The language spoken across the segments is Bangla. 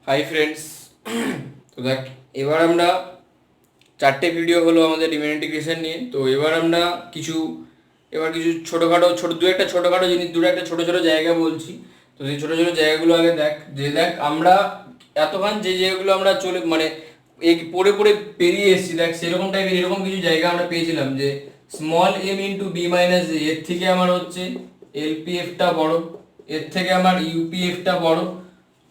Hi friends. তো দেখ, এবার আমরা চারটে ভিডিও হলো আমাদের রিমেন ইন্টিগ্রেশন নিয়ে। তো এবার কিছু ছোটোখাটো দু একটা ছোটোখাটো জিনিস, দু একটা ছোটো ছোটো জায়গা বলছি। তো সেই ছোটো ছোটো জায়গাগুলো আগে দেখ আমরা এতক্ষণ যে জায়গাগুলো আমরা পড়ে পড়ে পেরিয়ে এসেছি, দেখ সেরকম টাইপের এরকম কিছু জায়গা আমরা পেয়েছিলাম যে small M into B minus A, এর থেকে আমার হচ্ছে এলপিএফটা বড়, এর থেকে আমার ইউপিএফটা বড়,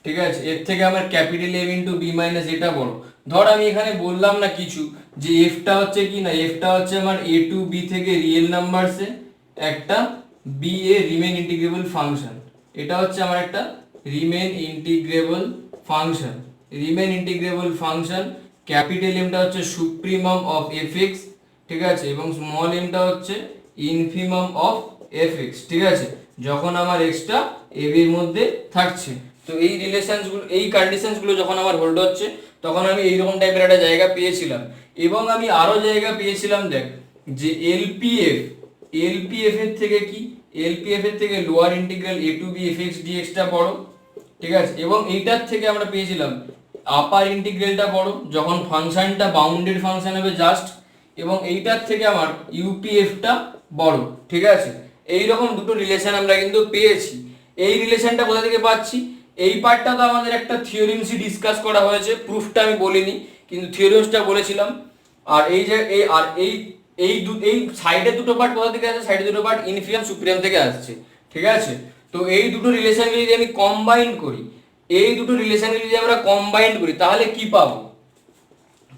ঠিক আছে, এর থেকে আমার capital M into B minus এটা বড়। ধর আমি এখানে বললাম না কিছু যে এফটা হচ্ছে কি না, এফটা হচ্ছে আমার এ টু বি থেকে রিয়েল নাম্বারসে একটা বি এ রিমেন ইন্টিগ্রেবল ফাংশন। এটা হচ্ছে আমার একটা Riemann integrable function. Riemann integrable function, capital এমটা হচ্ছে সুপ্রিমাম অফ এফ এক্স, ঠিক আছে, এবং স্মল এমটা হচ্ছে ইনফিমাম অফ এফ এক্স, ঠিক আছে, যখন আমার এক্সটা এ বির মধ্যে থাকছে। তো এই রিলেশনসগুলো, এই কন্ডিশনসগুলো যখন আমার হোল্ড হচ্ছে, তখন আমি এইরকম টাইপের একটা জায়গা পেয়েছিলাম। এবং আমি আরো জায়গা পেয়েছিলাম, দেখ, যে এলপিএফ এর থেকে কি, এলপিএফ এর থেকে lower integral A to B F x ডিএক্সটা বড়, ঠিক আছে, এবং এইটার থেকে আমরা পেয়েছিলাম আপার ইন্টিগ্রালটা বড় যখন ফাংশনটা বাউন্ডেড ফাংশন হবে জাস্ট, এবং এইটার থেকে আমার ইউপিএফটা বড়, ঠিক আছে। এই রকম দুটো রিলেশন আমরা কিন্তু পেয়েছি। এই রিলেশনটা কোথা থেকে পাচ্ছি? এই পার্টটা তো আমাদের একটা থিওরিমসই ডিসকাস করা হয়েছে, প্রুফটা আমি বলিনি, কিন্তু থিওরিমসটা বলেছিলাম। আর এই যে এই সাইডে দুটো পার্ট কোথা থেকে আসছে? সাইডে দুটো পার্ট ইনফিনিয়াম সুপ্রিয়াম থেকে আসছে, ঠিক আছে। তো এই দুটো রিলেশনকে যদি আমি কম্বাইন করি, তাহলে কি পাবো?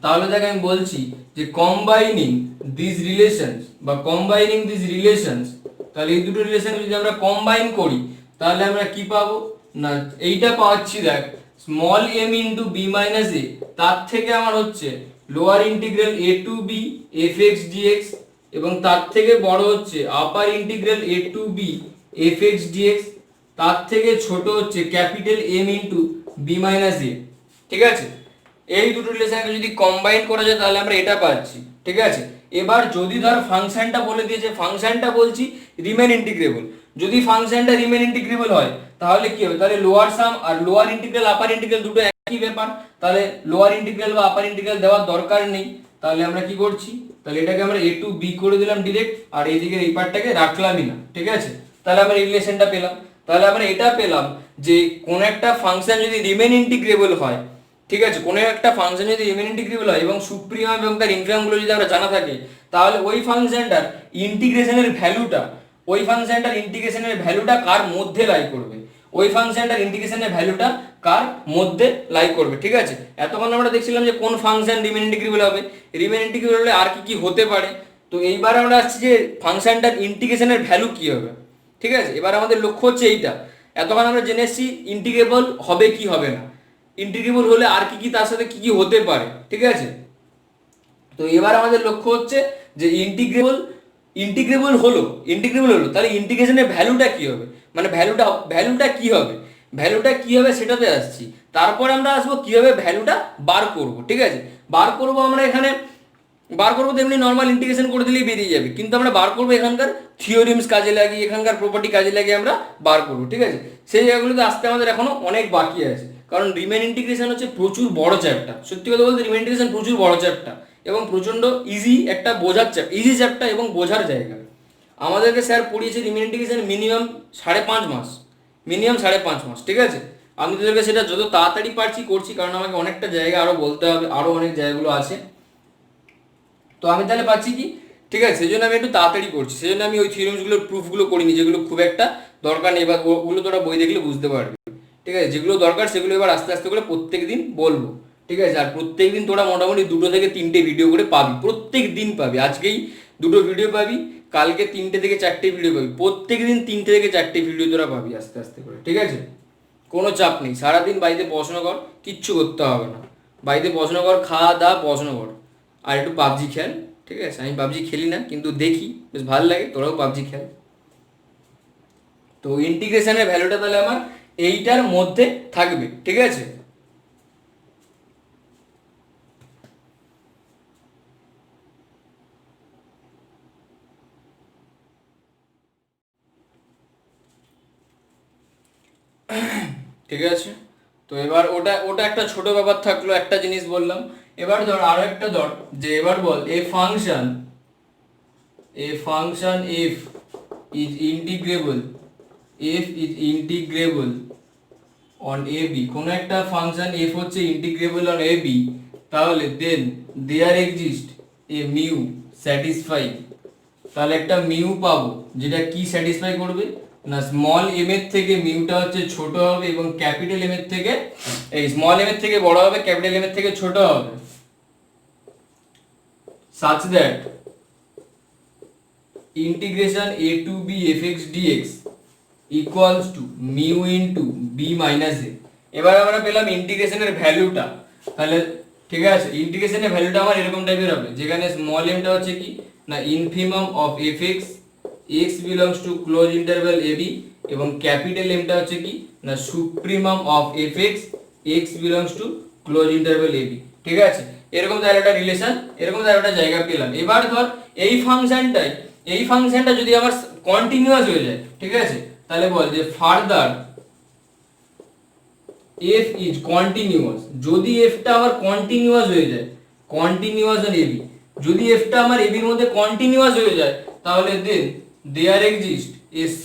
তাহলে দেখ আমি বলছি যে কম্বাইনিং দিস রিলেশনস, তাহলে এই দুটো রিলেশন যদি আমরা কম্বাইন করি, তাহলে আমরা কি পাবো না, এইটা পাচ্ছি, দেখ, small M into B minus A, তার থেকে আমার হচ্ছে lower integral A to B F X dx, এবং তার থেকে বড় হচ্ছে upper integral A to B F X dx, তার থেকে ছোট হচ্ছে capital M into B minus A, ঠিক আছে। এই দুটো রিলেশনকে যদি কম্বাইন করা যায় তাহলে আমরা এটা পাচ্ছি, ঠিক আছে। এবার যদি ধর ফাংশনটা বলে দিয়েছে, ফাংশনটা বলছি রিমেন ইন্টিগ্রেবল, যদি ফাংশনটা রিমেন ইন্টিগ্রেবল হয় তাহলে কি হবে? তাহলে লোয়ার সাম আর লোয়ার ইন্টিগ্রাল আপার ইন্টিগ্রাল দুটো একই ব্যাপার, তাহলে লোয়ার ইন্টিগ্রাল বা আপার ইন্টিগ্রাল দেওয়ার দরকার নেই। তাহলে আমরা কি করছি? তাহলে এটাকে আমরা এ টু বি করে দিলাম ডিরেক্ট, আর এইদিকে এই পার্টটাকে রাখলামই না, ঠিক আছে। তাহলে আমরা রিলেশনটা পেলাম। তাহলে আমরা এটা পেলাম যে কোন একটা ফাংশন যদি রিমেন ইন্টিগ্রেবল হয়, ঠিক আছে, কোনো একটা ফাংশন যদি রিমেন ইন্টিগ্রেবল হয় এবং সুপ্রিমাম এবং তার ইনফিমামগুলো যদি আমরা জানা থাকে, তাহলে ওই ফাংশনটার ইন্টিগ্রেশনের ভ্যালুটা কার মধ্যে লাই করবে, ঠিক আছে। এতক্ষণ আমরা দেখছিলাম যে কোন ফাংশন রিমেন ইন্টিগ্রেবল হবে, রিমেন ইন্টিগ্রেবল হলে আর কি কি হতে পারে। তো এইবার আমরা আসছি যে ফাংশনটার ইন্টিগ্রেশনের ভ্যালু কি হবে, ঠিক আছে। এবার আমাদের লক্ষ্য হচ্ছে এইটা। এতক্ষণ আমরা জেনে এসেছি ইন্টিগ্রেবল হবে কি হবে না, ইন্টিগ্রেবল হলে আর কি কি তার সাথে কি কি হতে পারে, ঠিক আছে। তো এবার আমাদের লক্ষ্য হচ্ছে যে ইন্টিগ্রেবল হলো তাহলে ইন্টিগ্রেশনের ভ্যালুটা কি হবে, মানে ভ্যালুটা কি হবে সেটাতে আসছি। তারপর আমরা আসবো কিভাবে ভ্যালুটা বার করব, ঠিক আছে। বার করবো তো এমনি নর্মাল ইন্টিগ্রেশন করে দিলেই বেরিয়ে যাবে, কিন্তু আমরা বার করবো এখানকার থিওরিমস কাজে লাগিয়ে, এখানকার প্রপার্টি কাজে লাগিয়ে আমরা বার করবো, ঠিক আছে। সেই জায়গাগুলোতে আসতে আমাদের এখনো অনেক বাকি আছে, কারণ রিমেন ইন্টিগ্রেশন হচ্ছে প্রচুর বড় চ্যাপ্টার। সত্যি কথা বলতে রিমেন ইন্টিগ্রেশন প্রচুর বড় চ্যাপ্টার এবং প্রচণ্ড ইজি চ্যাপ্টার এবং বোঝার জায়গা। আমাদেরকে স্যার পড়িয়েছে রিমেন ইন্টিগ্রেশন মিনিমাম 5.5 মাস, ঠিক আছে। আমি তোদেরকে সেটা যত তাড়াতাড়ি পারছি করছি, কারণ আমাকে অনেকটা জায়গা আরও বলতে হবে, আরও অনেক জায়গাগুলো আছে। তো আমি তাহলে পাচ্ছি কি, ঠিক আছে, সেই জন্য আমি একটু তাড়াতাড়ি করছি, সেই জন্য আমি ওই থিওরিমসগুলোর প্রুফগুলো করিনি, যেগুলো খুব একটা দরকার নেই, বা ওগুলো তোরা বই দেখলে বুঝতে পারবি, ঠিক আছে। যেগুলো দরকার সেগুলো এবার আস্তে আস্তে করে প্রত্যেক দিন বলবো, ঠিক আছে। আর প্রত্যেক দিন তোরা মোটামুটি 2 থেকে 3টে ভিডিও করে পাবি, প্রত্যেক দিন পাবি। আজকেই 2টো ভিডিও পাবি, কালকে 3টে থেকে 4টে ভিডিও পাবি, প্রত্যেক দিন 3টে থেকে 4টে ভিডিও তোরা পাবি আস্তে আস্তে করে, ঠিক আছে। কোনো চাপ নেই, সারাদিন বাড়িতে পড়াশোনা কর, কিচ্ছু করতে হবে না, বাড়িতে পড়াশোনা কর, খাওয়া দাওয়া পড়াশোনা কর, আর একটু পাবজি খেল, ঠিক আছে। আমি পাবজি খেলি না, কিন্তু দেখি বেশ ভালো লাগে, তোরাও পাবজি খেল। তো ইন্টিগ্রেশনের ভ্যালুটা তাহলে আমার এইটার মধ্যে থাকবে, ঠিক আছে। ঠিক আছে, তো এবার ওটা ওটা একটা ছোট ব্যাপার থাকলো, একটা জিনিস বললাম। এবার ধর আরো একটা ধর, যে এবার বল a function f is integrable on ab, কোন একটা ফাংশন f হচ্ছে ইন্টিগ্রেবল অন ab, তাহলে then there exist a mu satisfy, তাহলে একটা মিউ পাবো যেটা কি স্যাটিসফাই করবে না স্মল এম এর থেকে মিউটা হচ্ছে ছোট হবে এবং ক্যাপিটাল এম এর থেকে এই স্মল এম এর থেকে বড় হবে, ক্যাপিটাল এম এর থেকে ছোট হবে, such that integration a to b fx dx equals to mu into b minus a। এবার আমরা পেলাম ইন্টিগ্রেশনের ভ্যালুটা, তাহলে ঠিক আছে ইন্টিগ্রেশনের ভ্যালুটা আমার এরকম টাইপের হবে, যেখানে স্মল এমটা হচ্ছে কি না infimum of fx x belongs to close interval ab, এবং ক্যাপিটাল এমটা হচ্ছে কি না supremum of fx x belongs to close interval ab। ঠিক আছে, এরকম তাহলে একটা রিলেশন, এরকম তাহলে একটা জায়গা পেলাম। এবার ধর এই ফাংশনটা যদি আমার কন্টিনিউয়াস হয়ে যায়, ঠিক আছে, তাহলে বল যে ফার্দার f ইজ কন্টিনিউয়াস, যদি f টা আমার কন্টিনিউয়াস হয়ে যায়, কন্টিনিউয়াস অন ab, যদি f টা আমার ab এর মধ্যে কন্টিনিউয়াস হয়ে যায়, তাহলে then there exist a c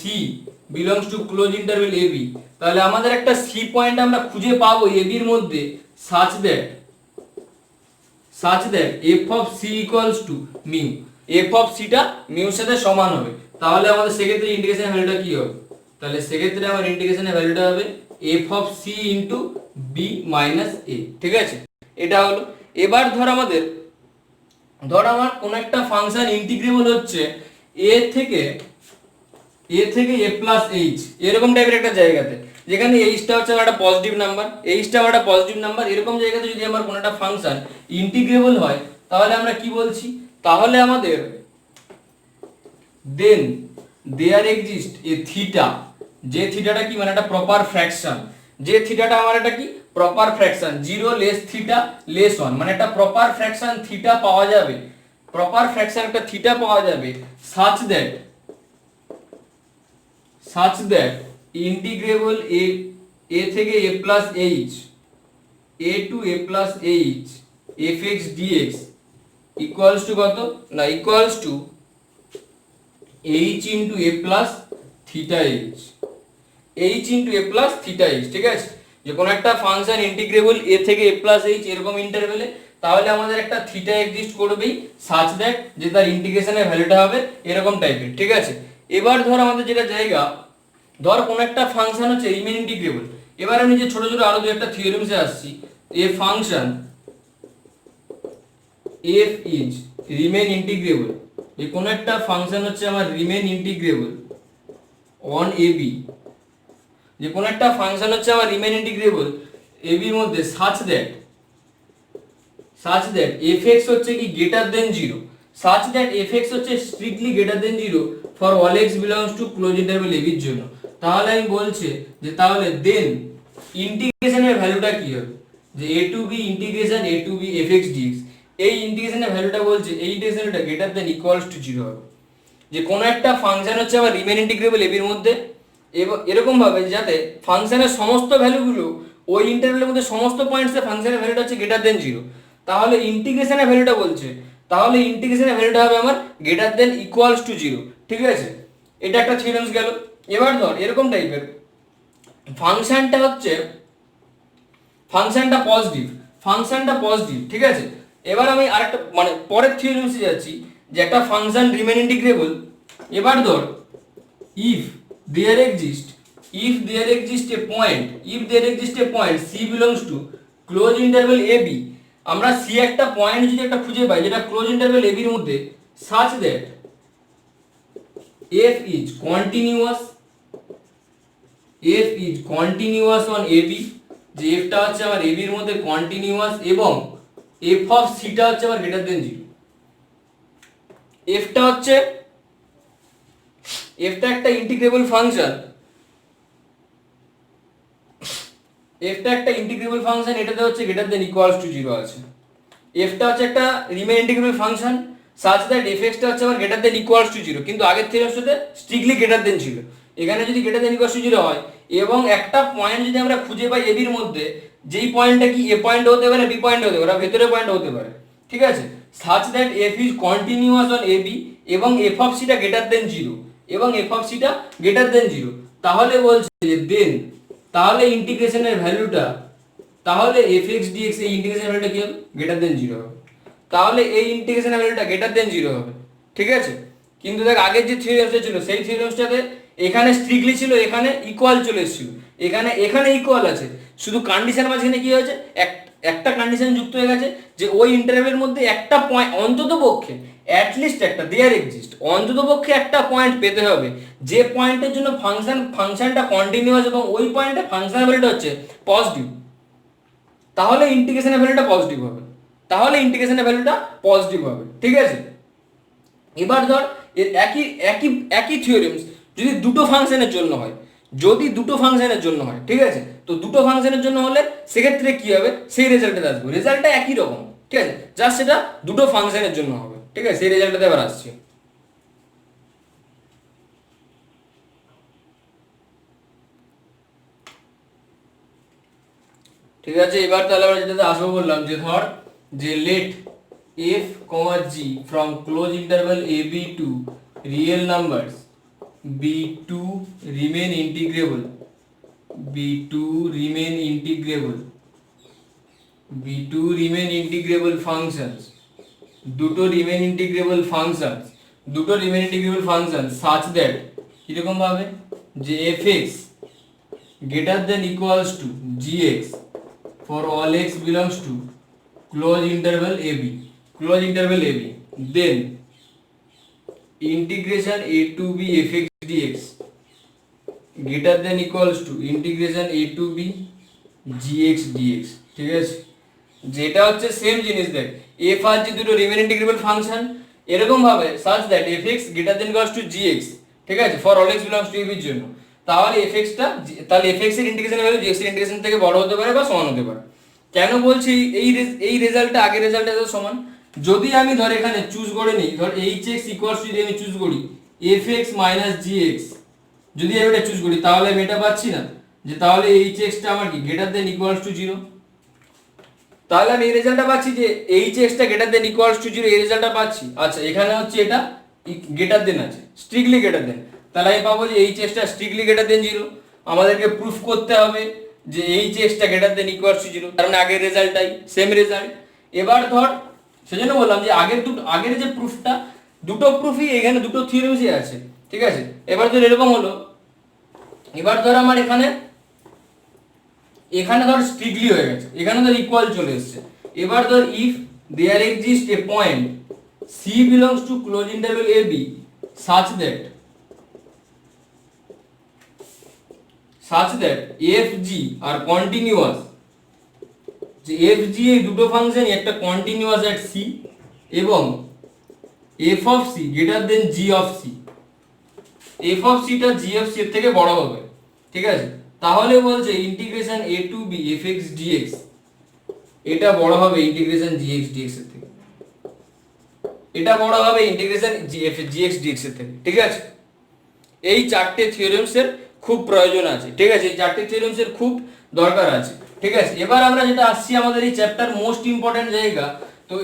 belongs to close interval ab, তাহলে আমাদের একটা c পয়েন্ট আমরা খুঁজে পাবো ab এর মধ্যে such that f of c equals to mu, f of c টা মিউ এর সাথে সমান হবে, তাহলে আমাদের সেক্ষেত্রে ইন্টিগ্রেশনের ভ্যালুটা কি হবে, তাহলে সেক্ষেত্রে আমার ইন্টিগ্রেশনের ভ্যালুটা হবে f of c into b minus a। ঠিক আছে, এটা হলো। এবার ধর আমার কোন একটা ফাংশন ইন্টিগ্রেবল হচ্ছে a থেকে a প্লাস h, এরকম টাইপের একটা জায়গাতে, যেখানে এইচটা হচ্ছে একটা পজিটিভ নাম্বার, এরকম জায়গাতে যদি আমার কোনো একটা ফাংশন ইন্টিগ্রেবল হয়, তাহলে আমরা কি বলছি, তাহলে আমাদের দেন দেয়ার এক্সিস্ট এ থিটা, যে থিটাটা কি মানে একটা প্রপার ফ্র্যাকশন, যে থিটাটা আমার একটা কি proper fraction, 0 less theta less 1, মানে একটা প্রপার ফ্র্যাকশন থিটা পাওয়া যাবে, প্রপার ফ্র্যাকশন একটা থিটা পাওয়া যাবে such that ইন্টিগ্রেবল a থেকে a plus h, a to a plus h fx dx equals to কত না equals to h into a plus theta h, h into a plus theta h। ঠিক আছে, যে কোনো একটা ফাংশন ইন্টিগ্রেবল a থেকে a প্লাস h এরকম ইন্টারভ্যালে, তাহলে আমাদের একটা থিটা এক্সিস্ট করবেই such that যে তার ইন্টিগ্রেশনের ভ্যালুটা হবে এরকম টাইপের। ঠিক আছে, এবার ধর আমাদের যেটা জায়গা, ধর কোন একটা ফাংশন হচ্ছে রিমেন ইন্টিগ্রেবল, এবার আমি যে ছোট ছোট আরো দুই একটা থিওরেমসে আসছি, a function f is Riemann integrable, যে কোন একটা ফাংশন হচ্ছে আমার রিমেন ইন্টিগ্রেবল অন ab, যে কোন একটা ফাংশন হচ্ছে আমার রিমেন ইন্টিগ্রেবল ab এর মধ্যে such that fx হচ্ছে কি greater than 0, such that fx হচ্ছে strictly greater than 0 for all x belongs to close interval ab এর জন্য, তাহলে আমি বলছি যে তাহলে দেন ইন্টিগ্রেশনের ভ্যালুটা কি হবে, যে a to b integration a to b fx dx, এই ইন্টিগ্রেশনের ভ্যালুটা বলছে এই ইন্টিগ্রেশনটা গ্রেটার দেন ইকুয়ালস টু 0 হবে, যে কোনো একটা ফাংশন হচ্ছে আমার রিমেন ইন্টিগ্রেবল ab এর মধ্যে, এরকম ভাবে যাতে ফাংশনের সমস্ত ভ্যালুগুলো ওই ইন্টারভ্যালের মধ্যে সমস্ত পয়েন্টসে ফাংশনের ভ্যালুটা হচ্ছে গ্রেটার দেন 0, তাহলে ইন্টিগ্রেশনের ভ্যালুটা বলছে, তাহলে ইন্টিগ্রেশনের ভ্যালুটা হবে আমার গ্রেটার দেন ইকুয়ালস টু 0। ঠিক আছে, এটা একটা থিওরেমস গেল। এবার ধর এরকম টাইপের ফাংশনটা পজিটিভ, ঠিক আছে, এবার আমি আরেকটা মানে পরের থিওরেমসে যাচ্ছি, যে একটা ফাংশন রিমেন ইন্টিগ্রেবল, এবার ধর if there exists a point c belongs to close interval ab, আমরা c একটা পয়েন্ট যদি একটা খুঁজে পাই যেটা ক্লোজ ইন্টারভ্যাল ab এর মধ্যে such that f is continuous on ab, যে f টা হচ্ছে আমার ab এর মধ্যে কন্টিনিউয়াস এবং f of c টা হচ্ছে আমার গ্রেটার দেন 0, f টা একটা ইন্টিগ্রেবল ফাংশন, এটাতে হচ্ছে গ্রেটার দেন ইকুয়ালস টু 0 আছে, f টা হচ্ছে একটা Riemann integrable function such that fx টা হচ্ছে আমার গ্রেটার দেন ইকুয়ালস টু 0, কিন্তু আগের থিওরেমসটাতে স্ট্রিক্টলি গ্রেটার দেন ছিল, এখানে যদি গ্রেটার দেন ইকুয়ালস টু 0 হয় এবং একটা পয়েন্ট যদি আমরা খুঁজে পাই এবির মধ্যে, যেই পয়েন্টটা কি এ পয়েন্ট হতে পারে, বি পয়েন্ট হতে পারে, ভেতরে পয়েন্ট হতে পারে, ঠিক আছে, such that F is continuous on A B এবং F of theta greater than zero, এবং F of theta greater than zero, তাহলে বলছে যে দেন, তাহলে ইন্টিগ্রেশনের ভ্যালুটা, তাহলে এফ এক্স ডিএক্স এই ইন্টিগ্রেশনের ভ্যালুটা কি হবে, গ্রেটার দেন জিরো হবে, তাহলে এই ইন্টিগ্রেশনের ভ্যালুটা গ্রেটার দেন জিরো হবে, ঠিক আছে। কিন্তু দেখ আগের যে থিওরেমসটা ছিল সেই থিওরেমসটাতে এখানে স্ট্রিক্টলি ছিল, এখানে ইকুয়াল চলে এসেছিল, এখানে এখানে ইকুয়াল আছে, শুধু কন্ডিশন মাঝখানে কি হয়েছে, একটা কন্ডিশন যুক্ত হয়ে গেছে যে ওই ইন্টারভ্যালের মধ্যে একটা পয়েন্ট অন্তত পক্ষে, অ্যাটলিস্ট একটা দেয়ার এক্সিস্ট, অন্তত পক্ষে একটা পয়েন্ট পেতে হবে যে পয়েন্টের জন্য ফাংশনটা কন্টিনিউয়াস এবং ওই পয়েন্টে ফাংশনের ভ্যালুটা হচ্ছে পজিটিভ, তাহলে ইন্টিগ্রেশনের ভ্যালুটা পজিটিভ হবে, তাহলে ইন্টিগ্রেশনের ভ্যালুটা পজিটিভ হবে, ঠিক আছে। এবার ধর এর একই একই একই থিওরেমস যদি দুটো ফাংশনের জন্য হয়, যদি দুটো ফাংশনের জন্য হয়, ঠিক আছে, তো দুটো ফাংশনের জন্য হলে সেক্ষেত্রে কি হবে, সেই রেজাল্টে আসবে, রেজাল্টটা একই রকম, ঠিক আছে, জাস্ট সেটা দুটো ফাংশনের জন্য হবে, ঠিক আছে, সেই রেজাল্টটাতে এবার আসছি। ঠিক আছে, এবার তাহলে আমরা যেটাতে আসবো বললাম যে ধর যে late f, g from close interval ab to real numbers b2 remain integrable, b2 remain integrable, b2 remain integrable functions, দুটো রিমেন ইন্টিগ্রেবল ফাংশনস, দুটো remain integrable function such that কিরকম ভাবে যে fx greater than equals to gx for all x belongs to close interval ab, close interval ab, then integration a to b fx dx greater than equals to integration a to b gx dx, ঠিক আছে, যেটা হচ্ছে সেম জিনিস। দেখ f আর g দুটো রিমেন ইন্টিগ্রেবল ফাংশন, এরকম ভাবে such that fx greater than equals to gx, ঠিক আছে, for all x belongs to ab এর জন্য, তাহলে fx টা, তাহলে fx এর ইন্টিগ্রেশন ভ্যালু gx এর ইন্টিগ্রেশন থেকে বড় হতে পারে বা সমান হতে পারে। কেন বলছি এই রেজাল্টটা আগের রেজাল্টের সাথে সমান, যদি আমি ধর এখানে চুজ করে নিই, ধর hx ইকুয়ালস টু, যদি আমি চুজ করি fx মাইনাস gx, যদি আমি এটা চুজ করি তাহলে আমি এটা পাচ্ছি না, যে তাহলে hx টা আমার কি গ্রেটার দেন ইকুয়ালস টু 0, তাহলে আমি এই রেজাল্টটা পাচ্ছি যে hx টা গ্রেটার দেন ইকুয়ালস টু 0, এই রেজাল্টটা পাচ্ছি। আচ্ছা এখানে হচ্ছে এটা গ্রেটার দেন আছে, স্ট্রিক্টলি গ্রেটার দেন, তাহলে আমি পাবো যে hx টা স্ট্রিক্টলি গ্রেটার দেন 0, আমাদেরকে প্রুফ করতে হবে যে hx টা গ্রেটার দেন ইকুয়ালস টু 0, তার মানে আগের রেজাল্টটাই সেম রেজাল্ট। এবার ধর সেজন্য বললাম যে আগের যে প্রুফটা, দুটো প্রুফই এখানে দুটো থিওরেমসই আছে, ঠিক আছে। এবার ধর এরকম হলো, এবার ধর আমার এখানে ধর স্ট্রিক্টলি হয়ে গেছে, এখানে ধর ইকুয়াল চলে এসেছে। এবার ধর if there exist a point c belongs to close interval ab such that fg are continuous, যে fg এই দুটো ফাংশন একটা কন্টিনিউয়াস এট c এবং f of c greater than g of c, f of c টা g of c এর থেকে বড় হবে, ঠিক আছে, তাহলে বলছে integration a to b fx dx এটা বড় হবে ইন্টিগ্রেশন gx dx এর থেকে, এটা বড় হবে ইন্টিগ্রেশন gx dx এর থেকে, ঠিক আছে। এই চারটে থিওরেমসের খুব প্রয়োজন আছে, ঠিক আছে, এই চারটে থিওরেমসের খুব দরকার আছে, ঠিক আছে। এবার আমরা যেটা আসছি আমাদের এই চ্যাপ্টার মোস্ট ইম্পর্টেন্ট জায়গা, তো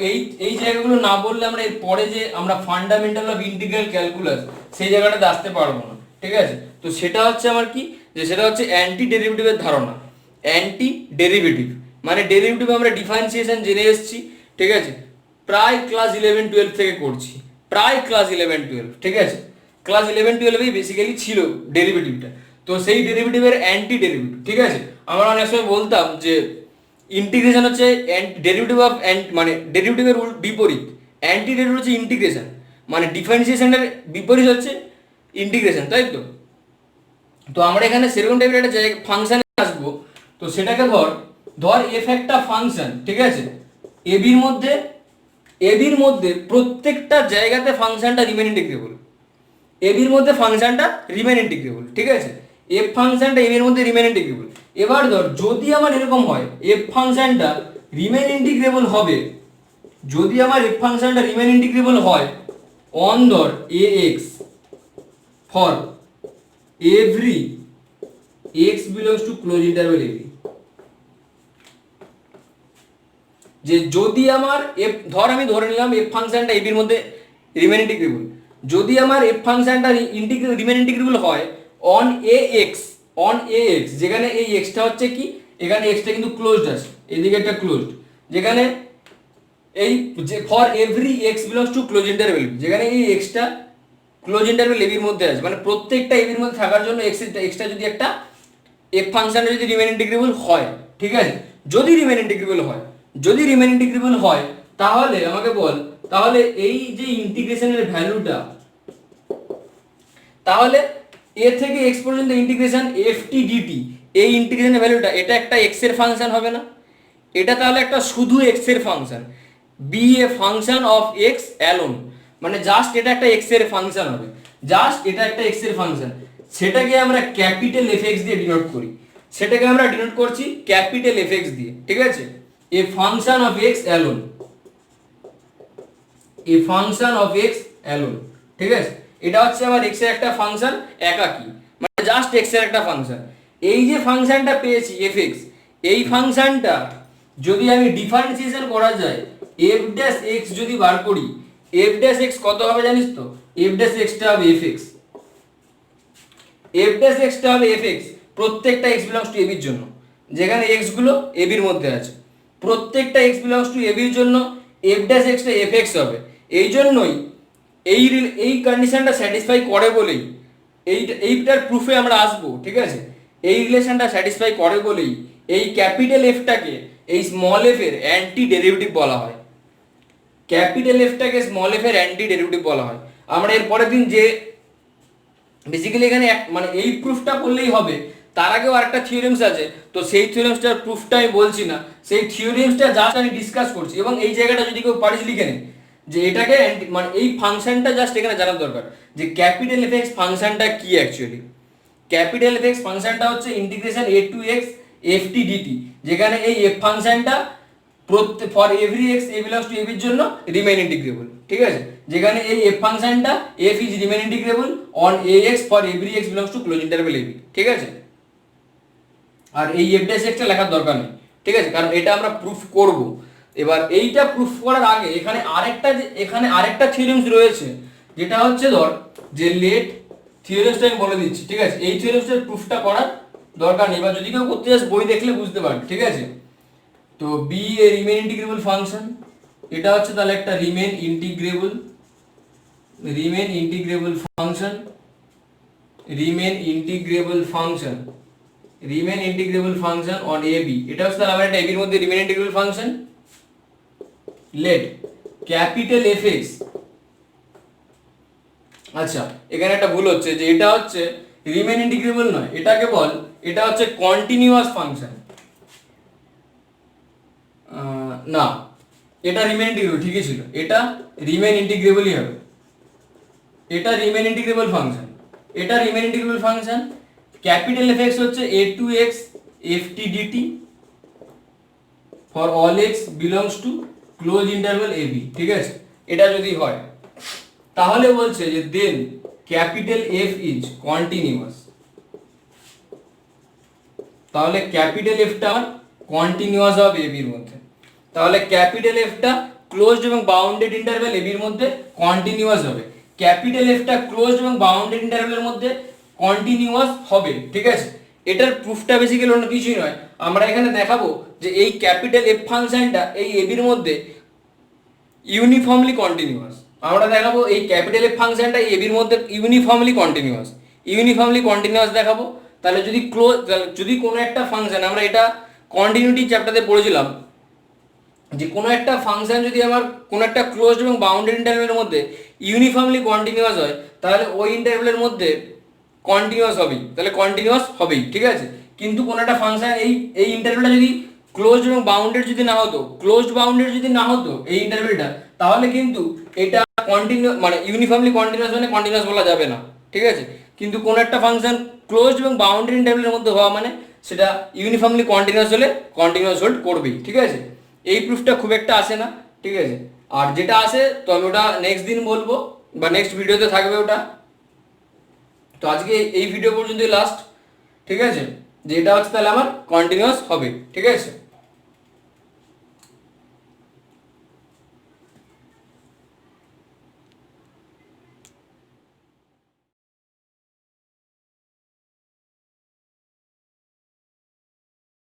এই জায়গাগুলো না বললে আমরা এর পরে যে আমরা ফান্ডামেন্টাল অফ ইন্টিগ্রাল ক্যালকুলাস সেই জায়গাটাতে আসতে পারবো না, ঠিক আছে। তো সেটা হচ্ছে আমার কি, যে সেটা হচ্ছে অ্যান্টি ডেরিভেটিভের ধারণা। অ্যান্টি ডেরিভেটিভ মানে ডেরিভেটিভ আমরা ডিফারেন্সিয়েশন জেনে এসেছি, ঠিক আছে, প্রায় ক্লাস 11-12 থেকে করছি, প্রায় ক্লাস 11-12, ঠিক আছে, ক্লাস 11-12এই বেসিক্যালি ছিল ডেরিভেটিভটা। তো সেই ডেরিভেটিভের অ্যান্টি ডেরিভেটিভ, ঠিক আছে, আমরা অনেক সময় বলতাম যে ইন্টিগ্রেশন হচ্ছে ডেরিভেটিভ অফ মানে ডেরিভেটিভের বিপরীত, অ্যান্টি ডেরিভেটিভ হচ্ছে ইন্টিগ্রেশন, মানে ডিফারেন্সিয়েশনের বিপরীত হচ্ছে ইন্টিগ্রেশন, তাই তো। তো আমরা এখানে সেরকম টাইপের একটা ফাংশনে আসবো, তো সেটাকে ধর এফ একটা ফাংশন, ঠিক আছে, এবির মধ্যে প্রত্যেকটা জায়গাতে ফাংশনটা রিমেন ইন্টিগ্রেবল, এবির মধ্যে ফাংশনটা রিমেন ইন্টিগ্রেবল, ঠিক আছে, এফ ফাংশনটা এবির মধ্যে রিমেন ইন্টিগ্রেবল। এবার ধর যদি আমার এরকম হয় এফ ফাংশনটা রিমেন ইন্টিগ্রেবল হবে, যদি আমার এফ ফাংশনটা রিমেন ইন্টিগ্রেবল হয় অন ধর A X for every X belongs to close interval AB, যে যদি আমার এফ, আমি ধরে নিলাম এফ ফাংশনটা এবির মধ্যে রিমেন ইন্টিগ্রেবল, যদি আমার এফ ফাংশনটা রিমেন ইন্টিগ্রেবল হয় অন এ এক্স, যেখানে এই এক্সটা হচ্ছে কি, এখানে এক্সটা কিন্তু ক্লোজড আছে, এদিকে একটা ক্লোজড, যেখানে এই যে for every X belongs to close interval, যেখানে এই এক্সটা ক্লোজ ইন্টারভেল এবির মধ্যে আছে, মানে প্রত্যেকটা এবির মধ্যে থাকার জন্য এক্সটা যদি একটা এফ ফাংশনটা যদি রিমেন ইন্টিগ্রেবল হয়, ঠিক আছে, যদি রিমেন ইন্টিগ্রেবল হয় তাহলে আমাকে বল, তাহলে এই যে ইন্টিগ্রেশনের ভ্যালুটা, তাহলে এ থেকে এক্স পর্যন্ত ইন্টিগ্রেশন এফ টি ডিটি, এই ইন্টিগ্রেশনের ভ্যালুটা এটা একটা এক্স এর ফাংশন হবে না, এটা তাহলে একটা শুধু এক্স এর function, be a function of X alone, মানে জাস্ট এটা একটা এক্স এর ফাংশন হবে, জাস্ট এটা একটা এক্স এর ফাংশন, সেটাকে আমরা ক্যাপিটাল এফ এক্স দিয়ে ডিনোট করি, সেটাকে আমরা ডিনোট করছি ক্যাপিটাল এফ এক্স দিয়ে, ঠিক আছে, a function of X alone, a function of X alone, ঠিক আছে, এটা হচ্ছে আমার এক্স এর একটা ফাংশন একাকী, মানে জাস্ট এক্স এর একটা ফাংশন, এই যে ফাংশনটা পেয়েছি এফ এক্স, এই ফাংশনটা যদি আমি ডিফারেন্সিয়েশন করা যায়, এফ ড্যাশ এক্স যদি বার করি, এফ ড্যাশ এক্স কত হবে জানিস তো, এফ ড্যাশ এক্সটা হবে F x, F dash extra হবে এফ এক্স প্রত্যেকটা এক্স বিলংস টু এবির জন্য, যেখানে এক্স গুলো এবির মধ্যে আছে, প্রত্যেকটা এক্স বিলংস টু এবির জন্য F dash extra F x হবে, এই জন্যই এই কন্ডিশনটা স্যাটিসফাই করে বলেই এইটার প্রুফে আমরা আসবো, ঠিক আছে, এই রিলেশনটা স্যাটিসফাই করে বলেই এই ক্যাপিটাল এফটাকে এই স্মল এফ এর অ্যান্টি ডেরিভেটিভ বলা হয়, ক্যাপিটাল এফটাকে স্মল এফ এর অ্যান্টি ডেরিভেটিভ বলা হয়। আমরা এর পরের দিন যে বেসিক্যালি এখানে মানে এই প্রুফটা করলেই হবে, তার আগেও আরেকটা থিওরেমস আছে, তো সেই থিওরেমসটার প্রুফটা আমি বলছি না, সেই থিওরেমসটা জাস্ট আমি ডিসকাস করছি, এবং এই জায়গাটা যদি কেউ পারিস লিখে নে যে এটাকে মানে এই ফাংশনটা জাস্ট এখানে জানার দরকার যে ক্যাপিটাল এফ এক্স ফাংশনটা কি অ্যাকচুয়ালি, ক্যাপিটাল এফ এক্স ফাংশনটা হচ্ছে integration A to X F T dt, যেখানে এই এফ ফাংশনটা for every X A belongs to এবির জন্য রিমেন ইন্টিগ্রেবল, ঠিক আছে, যেখানে এই এফ ফাংশনটা F is Riemann integrable on a X for every X belongs to close interval AB, ঠিক আছে, আর এই এফ ড্যাশ এক্সটা লেখার দরকার নেই, ঠিক আছে, কারণ এটা আমরা প্রুফ করব। এবার এইটা প্রুফ করার আগে এখানে আরেকটা থিওরেমস রয়েছে, যেটা হচ্ছে ধর যে লেট থিওরেমসটা আমি বলে দিচ্ছি, ঠিক আছে, এই থিওরেমসটার প্রুফটা করার দরকার নেই, বা যদি কেউ করতে চাস বই দেখলে বুঝতে পারবে, ঠিক আছে, তো be a Riemann integrable function, এটা হচ্ছে তাহলে একটা Riemann integrable function, Riemann integrable function on A B, এটা হচ্ছে তাহলে আমার একটা এবির মধ্যে Riemann integrable function, let capital F X, আচ্ছা এখানে একটা ভুল হচ্ছে যে এটা হচ্ছে রিমেন ইন্টিগ্রেবল নয়, এটাকে বল এটা হচ্ছে কন্টিনিউয়াস ফাংশন, না এটা রিমেন ইন্টিগ্রেবল ঠিকই ছিল, এটা রিমেন ইন্টিগ্রেবলই হবে, এটা Riemann integrable function, capital F X হচ্ছে A to X F T dt for all X belongs to close interval A B, ঠিক আছে, এটা যদি হয় তাহলে বলছে যে then capital F is continuous, তাহলে ক্যাপিটাল এফটা কন্টিনিউয়াস হবে এবির মধ্যে, তাহলে ক্যাপিটাল এফটা ক্লোজড এবং বাউন্ডেড ইন্টারভেল এবির মধ্যে কন্টিনিউয়াস হবে, ক্যাপিটাল এফটা ক্লোজড এবং বাউন্ডেড ইন্টারভেলের মধ্যে কন্টিনিউয়াস হবে, ঠিক আছে, এটার প্রুফটা বেসিক্যালি অন্য কিছুই নয়, আমরা এখানে দেখাবো যে এই ক্যাপিটাল এফ ফাংশনটা এই এবির মধ্যে ইউনিফর্মলি কন্টিনিউয়াস, আমরা দেখাবো এই ক্যাপিটাল এফ ফাংশনটা এই এবির মধ্যে ইউনিফর্মলি কন্টিনিউয়াস দেখাবো। তাহলে যদি কোনো একটা ফাংশন, আমরা এটা কন্টিনিউটি চ্যাপ্টারে পড়েছিলাম যে কোনো একটা ফাংশন যদি আমার কোনো একটা ক্লোজড এবং বাউন্ডেড ইন্টারভেলের মধ্যে ইউনিফর্মলি কন্টিনিউয়াস হয়, তাহলে ওই ইন্টারভেলের মধ্যে কন্টিনিউয়াস হবেই, ঠিক আছে, কিন্তু কোনো একটা ফাংশন এই ইন্টারভেলটা যদি ক্লোজড এবং বাউন্ডেড যদি না হতো এই ইন্টারভেলটা, তাহলে কিন্তু এটা মানে ইউনিফর্মলি কন্টিনিউয়াস বলা যাবে না, ঠিক আছে, কিন্তু কোনো একটা ফাংশন ক্লোজড এবং বাউন্ডেড ইন্টারভেলের মধ্যে হওয়া মানে সেটা ইউনিফর্মলি কন্টিনিউয়াস হলে কন্টিনিউয়াস হোল্ড করবেই, ঠিক আছে, এই প্রুফটা খুব একটা আসে না, ঠিক আছে, আর যেটা আসে তো আমি ওটা নেক্সট দিন বলবো বা নেক্সট ভিডিওতে থাকবে ওটা। তো আজকে এই ভিডিও পর্যন্তই লাস্ট, ঠিক আছে, যেটা হচ্ছে তাহলে আমার কন্টিনিউয়াস হবে, ঠিক আছে।